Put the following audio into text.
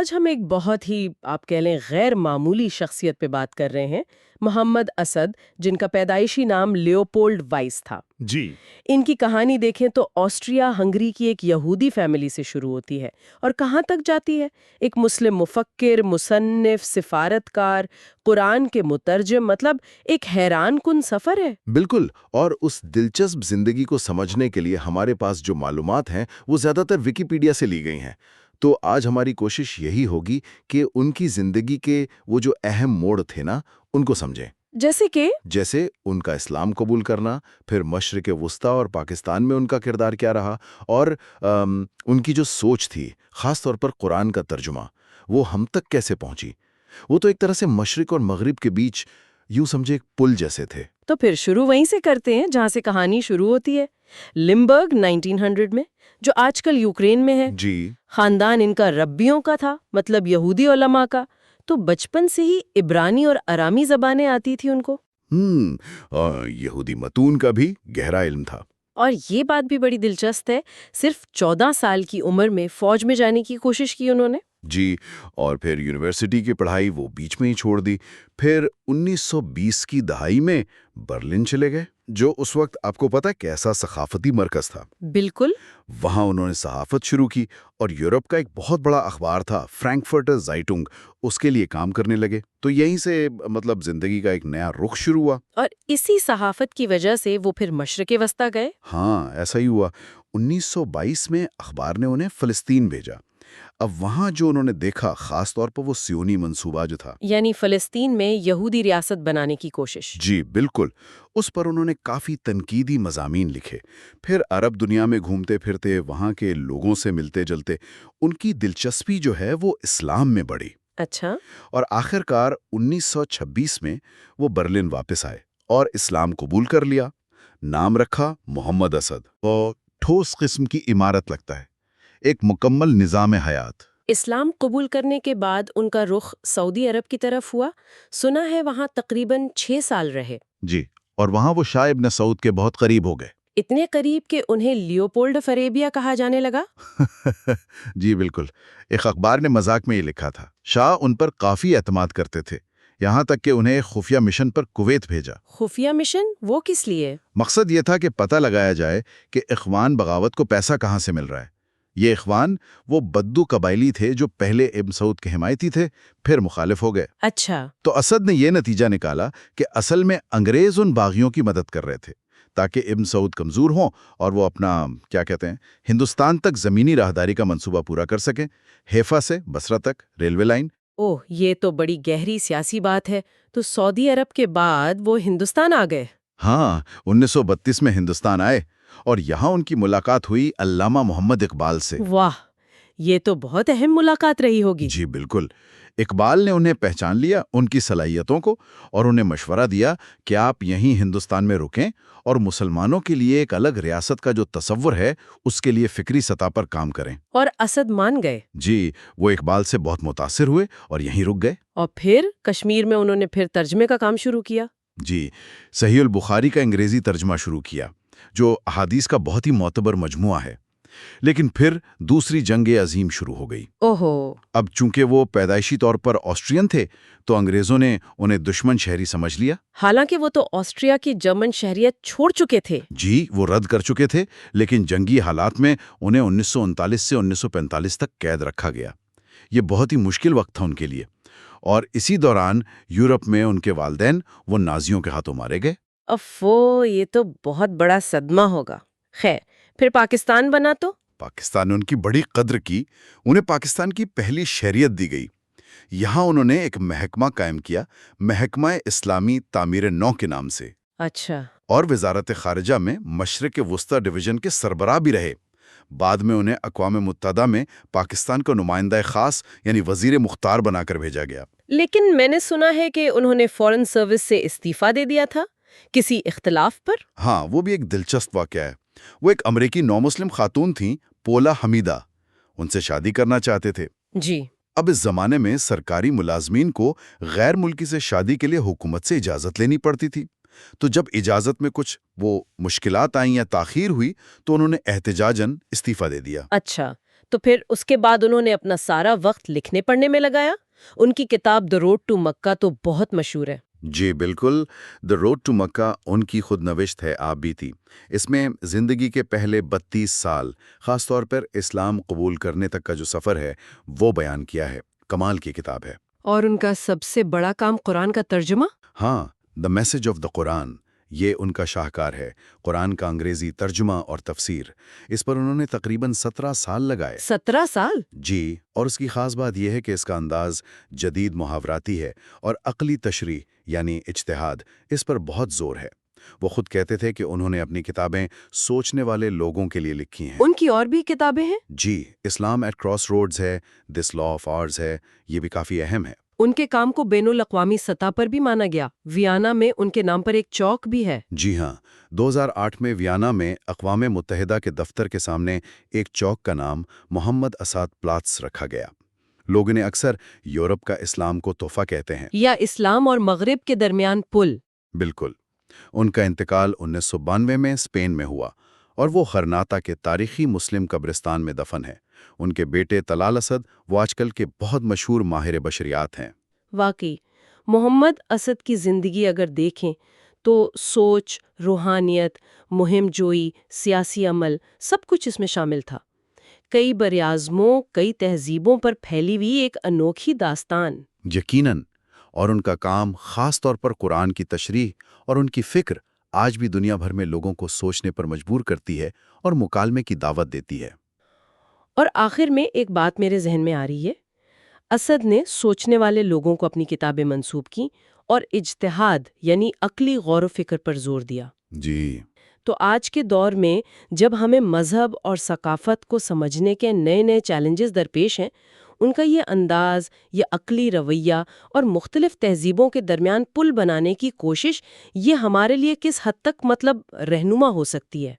آج ہم ایک بہت ہی آپ کہہ لیں غیر معمولی شخصیت پہ بات کر رہے ہیں، محمد اسد، جن کا پیدائشی نام لیوپولڈ وائس تھا۔ جی ان کی کہانی دیکھیں تو آسٹریا ہنگری کی ایک یہودی فیملی سے شروع ہوتی ہے اور کہاں تک جاتی ہے؟ ایک مسلم مفکر، مصنف، سفارتکار، قرآن کے مترجم، مطلب ایک حیران کن سفر ہے۔ بالکل، اور اس دلچسپ زندگی کو سمجھنے کے لیے ہمارے پاس جو معلومات ہیں وہ زیادہ تر ویکیپیڈیا سے لی گئی ہیں۔ تو آج ہماری کوشش یہی ہوگی کہ ان کی زندگی کے وہ جو اہم موڑ تھے نا، ان کو سمجھیں۔ جیسے ان کا اسلام قبول کرنا، پھر مشرق وسطیٰ اور پاکستان میں ان کا کردار کیا رہا، اور ان کی جو سوچ تھی، خاص طور پر قرآن کا ترجمہ، وہ ہم تک کیسے پہنچی۔ وہ تو ایک طرح سے مشرق اور مغرب کے بیچ یوں سمجھے ایک پل جیسے تھے۔ تو پھر شروع وہیں سے کرتے ہیں جہاں سے کہانی شروع ہوتی ہے، لمبرگ 1900 میں، جو آج کل یوکرین میں ہے۔ جی خاندان ان کا ربیوں کا تھا، مطلب یہودی علماء کا، تو بچپن سے ہی عبرانی اور ارامی زبانیں آتی تھی ان کو۔ یہودی متون کا بھی گہرا علم تھا۔ اور یہ بات بھی بڑی دلچسپ ہے، صرف 14 سال کی عمر میں فوج میں جانے کی کوشش کی انہوں نے۔ جی، اور پھر یونیورسٹی کی پڑھائی وہ بیچ میں ہی چھوڑ دی۔ پھر 1920 کی دہائی میں برلن چلے گئے، جو اس وقت آپ کو پتہ کیسا ثقافتی مرکز تھا۔ بالکل۔ وہاں انہوں نے صحافت شروع کی، اور یورپ کا ایک بہت بڑا اخبار تھا فرینکفرٹر زائٹنگ، اس کے لیے کام کرنے لگے۔ تو یہیں سے مطلب زندگی کا ایک نیا رخ شروع ہوا۔ اور اسی صحافت کی وجہ سے وہ پھر مشرق وسطیٰ گئے۔ ہاں، ایسا ہی ہوا۔ 1922 میں اخبار نے انہیں فلسطین بھیجا۔ اب وہاں جو انہوں نے دیکھا، خاص طور پر وہ سیونی منصوبہ جو تھا، یعنی فلسطین میں یہودی ریاست بنانے کی کوشش۔ جی بالکل، اس پر انہوں نے کافی تنقیدی مضامین لکھے۔ پھر عرب دنیا میں گھومتے پھرتے وہاں کے لوگوں سے ملتے جلتے ان کی دلچسپی جو ہے وہ اسلام میں بڑھی۔ اچھا۔ اور آخرکار 1926 میں وہ برلن واپس آئے اور اسلام قبول کر لیا۔ نام رکھا محمد اسد۔ وہ ٹھوس قسم کی عمارت لگتا ہے، ایک مکمل نظام حیات۔ اسلام قبول کرنے کے بعد ان کا رخ سعودی عرب کی طرف ہوا، سنا ہے وہاں تقریباً 6 سال رہے۔ جی، اور وہاں وہ شاہ ابن سعود کے بہت قریب ہو گئے۔ اتنے قریب کہ انہیں لیوپولڈ فریبیا کہا جانے لگا۔ جی بالکل، ایک اخبار نے مذاق میں یہ لکھا تھا، شاہ ان پر کافی اعتماد کرتے تھے، یہاں تک کہ انہیں ایک خفیہ مشن پر کویت بھیجا۔ خفیہ مشن؟ وہ کس لیے؟ مقصد یہ تھا کہ پتہ لگایا جائے کہ اخوان بغاوت کو پیسہ کہاں سے مل رہا ہے۔ یہ اخوان وہ بدو قبائلی تھے جو پہلے ابن سعود کے حمایتی تھے، پھر مخالف ہو گئے۔ اچھا۔ تو اسد نے یہ نتیجہ نکالا کہ اصل میں انگریز ان باغیوں کی مدد کر رہے تھے تاکہ ابن سعود کمزور ہوں اور وہ اپنا ہندوستان تک زمینی راہداری کا منصوبہ پورا کر سکیں، حیفا سے بصرہ تک ریلوے لائن۔ اوہ، یہ تو بڑی گہری سیاسی بات ہے۔ تو سعودی عرب کے بعد وہ ہندوستان آ گئے؟ ہاں، 1932 میں ہندوستان آئے، اور یہاں ان کی ملاقات ہوئی علامہ محمد اقبال سے۔ واہ، یہ تو بہت اہم ملاقات رہی ہوگی۔ جی بالکل، اقبال نے انہیں پہچان لیا، ان کی صلاحیتوں کو، اور انہیں مشورہ دیا کہ آپ یہیں ہندوستان میں رکیں اور مسلمانوں کے لیے ایک الگ ریاست کا جو تصور ہے اس کے لیے فکری سطح پر کام کریں۔ اور اسد مان گئے؟ جی، وہ اقبال سے بہت متاثر ہوئے اور یہیں رک گئے۔ اور پھر کشمیر میں انہوں نے پھر ترجمے کا کام شروع کیا؟ جی، صحیح البخاری کا انگریزی ترجمہ شروع کیا، جو احادیث کا بہت ہی معتبر مجموعہ ہے۔ لیکن پھر دوسری جنگ عظیم شروع ہو گئی۔ اوہو۔ اب چونکہ وہ پیدائشی طور پر آسٹرین تھے تو انگریزوں نے انہیں دشمن شہری سمجھ لیا۔ حالانکہ وہ تو آسٹریا کی جرمن شہریت چھوڑ چکے تھے۔ جی، وہ رد کر چکے تھے، لیکن جنگی حالات میں انہیں 1939 سے 1945 تک قید رکھا گیا۔ یہ بہت ہی مشکل وقت تھا ان کے لیے، اور اسی دوران یورپ میں ان کے والدین وہ نازیوں کے ہاتھوں مارے گئے۔ افو، یہ تو بہت بڑا صدمہ ہوگا۔ خیر، پھر پاکستان بنا تو؟ پاکستان نے ان کی بڑی قدر کی، انہیں پاکستان کی پہلی شہریت دی گئی۔ یہاں انہوں نے ایک محکمہ قائم کیا، محکمہ اسلامی تعمیر نو کے نام سے۔ اچھا۔ اور وزارت خارجہ میں مشرق وسطیٰ ڈویژن کے سربراہ بھی رہے۔ بعد میں انہیں اقوام متحدہ میں پاکستان کا نمائندہ خاص یعنی وزیر مختار بنا کر بھیجا گیا۔ لیکن میں نے سنا ہے کہ انہوں نے فورن سروس سے استعفیٰ دے دیا تھا، کسی اختلاف پر؟ ہاں، وہ بھی ایک دلچسپ واقعہ ہے۔ وہ ایک امریکی نو مسلم خاتون تھیں، پولا حمیدہ، ان سے شادی کرنا چاہتے تھے۔ جی۔ اب اس زمانے میں سرکاری ملازمین کو غیر ملکی سے شادی کے لیے حکومت سے اجازت لینی پڑتی تھی۔ تو جب اجازت میں کچھ مشکلات آئیں یا تاخیر ہوئی تو انہوں نے احتجاجاً استعفیٰ دے دیا۔ اچھا، تو پھر اس کے بعد انہوں نے اپنا سارا وقت لکھنے پڑھنے میں لگایا؟ ان کی کتاب دا روڈ ٹو مکہ تو بہت مشہور ہے۔ جی بالکل، دا روڈ ٹو مکہ ان کی خود نوشت ہے، آپ بھی تھی۔ اس میں زندگی کے پہلے 32 سال، خاص طور پر اسلام قبول کرنے تک کا جو سفر ہے وہ بیان کیا ہے۔ کمال کی کتاب ہے۔ اور ان کا سب سے بڑا کام قرآن کا ترجمہ؟ ہاں، دا میسج آف دا قرآن، یہ ان کا شاہکار ہے۔ قرآن کا انگریزی ترجمہ اور تفسیر، اس پر انہوں نے تقریباً 17 سال لگائے۔ 17 سال؟ جی، اور اس کی خاص بات یہ ہے کہ اس کا انداز جدید محاوراتی ہے اور عقلی تشریح یعنی اجتہاد اس پر بہت زور ہے۔ وہ خود کہتے تھے کہ انہوں نے اپنی کتابیں سوچنے والے لوگوں کے لیے لکھی ہیں۔ ان کی اور بھی کتابیں ہیں؟ جی، اسلام ایٹ کراس روڈز ہے، دس لا آف آرز ہے، یہ بھی کافی اہم ہے۔ ان کے کام کو بین الاقوامی سطح پر بھی مانا گیا۔ ویانا میں ان کے نام پر ایک چوک بھی ہے۔ جی ہاں، 2008 میں ویانا میں اقوام متحدہ کے دفتر کے سامنے ایک چوک کا نام محمد اسعد پلاتس رکھا گیا۔ لوگوں نے اکثر یورپ کا اسلام کو تحفہ کہتے ہیں۔ یا اسلام اور مغرب کے درمیان پل۔ بالکل۔ ان کا انتقال 1992 میں اسپین میں ہوا اور وہ غرناطہ کے تاریخی مسلم قبرستان میں دفن ہے۔ ان کے بیٹے طلال اسد وہ آج کل کے بہت مشہور ماہر بشریات ہیں۔ واقعی محمد اسد کی زندگی اگر دیکھیں تو سوچ، روحانیت، مہم جوئی، سیاسی عمل سب کچھ اس میں شامل تھا۔ کئی براعظموں، کئی تہذیبوں پر پھیلی ہوئی ایک انوکھی داستان۔ یقیناً، اور ان کا کام خاص طور پر قرآن کی تشریح اور ان کی فکر آج بھی دنیا بھر میں لوگوں کو سوچنے پر مجبور کرتی ہے اور مکالمے کی دعوت دیتی ہے۔ اور آخر میں ایک بات میرے ذہن میں آ رہی ہے۔ اسد نے سوچنے والے لوگوں کو اپنی کتابیں منسوب کیں اور اجتہاد یعنی عقلی غور و فکر پر زور دیا۔ جی، تو آج کے دور میں جب ہمیں مذہب اور ثقافت کو سمجھنے کے نئے نئے چیلنجز درپیش ہیں، ان کا یہ انداز، یہ عقلی رویہ اور مختلف تہذیبوں کے درمیان پل بنانے کی کوشش، یہ ہمارے لیے کس حد تک رہنما ہو سکتی ہے؟